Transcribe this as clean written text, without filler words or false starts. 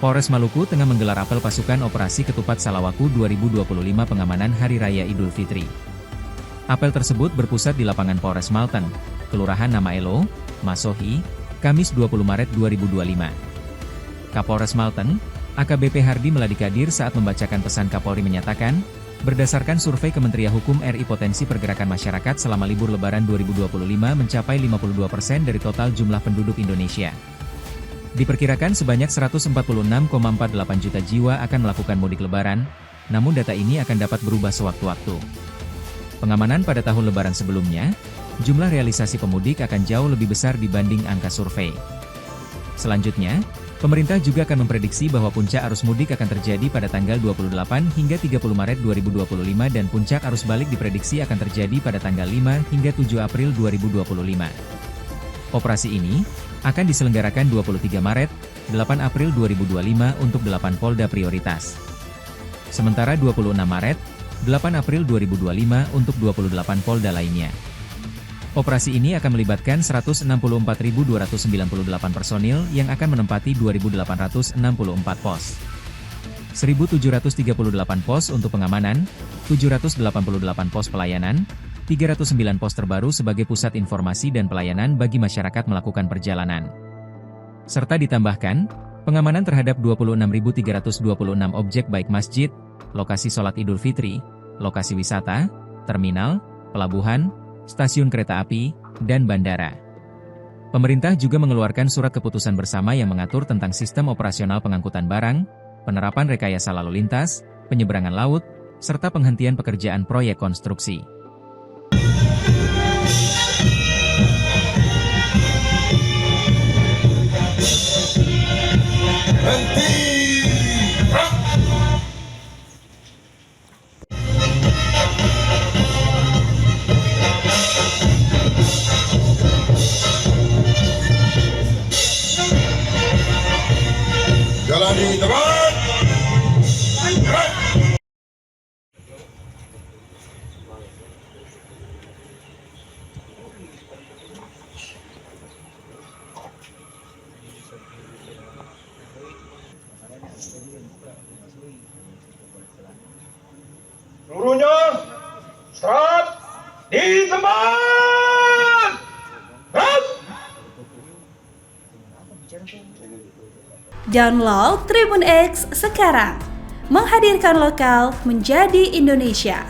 Polres Maluku tengah menggelar apel pasukan Operasi Ketupat Salawaku 2025 pengamanan Hari Raya Idul Fitri. Apel tersebut berpusat di lapangan Polres Malten, Kelurahan Nama Elo, Masohi, Kamis 20 Maret 2025. Kapolres Malten, AKBP Hardi Meladikadir saat membacakan pesan Kapolri menyatakan, berdasarkan survei Kementerian Hukum RI potensi pergerakan masyarakat selama libur Lebaran 2025 mencapai 52% dari total jumlah penduduk Indonesia. Diperkirakan sebanyak 146,48 juta jiwa akan melakukan mudik Lebaran, namun data ini akan dapat berubah sewaktu-waktu. Pengamanan pada tahun Lebaran sebelumnya, jumlah realisasi pemudik akan jauh lebih besar dibanding angka survei. Selanjutnya, pemerintah juga akan memprediksi bahwa puncak arus mudik akan terjadi pada tanggal 28 hingga 30 Maret 2025 dan puncak arus balik diprediksi akan terjadi pada tanggal 5 hingga 7 April 2025. Operasi ini akan diselenggarakan 23 Maret, 8 April 2025 untuk 8 Polda prioritas. Sementara 26 Maret, 8 April 2025 untuk 28 Polda lainnya. Operasi ini akan melibatkan 164.298 personil yang akan menempati 2.864 pos. 1.738 pos untuk pengamanan, 788 pos pelayanan, 309 pos terbaru sebagai pusat informasi dan pelayanan bagi masyarakat melakukan perjalanan. Serta ditambahkan, pengamanan terhadap 26.326 objek baik masjid, lokasi sholat Idul Fitri, lokasi wisata, terminal, pelabuhan, stasiun kereta api, dan bandara. Pemerintah juga mengeluarkan surat keputusan bersama yang mengatur tentang sistem operasional pengangkutan barang, penerapan rekayasa lalu lintas, penyeberangan laut, serta penghentian pekerjaan proyek konstruksi. Jalan di depan. Seluruhnya start di tempat. Download Tribun X sekarang, menghadirkan lokal menjadi Indonesia.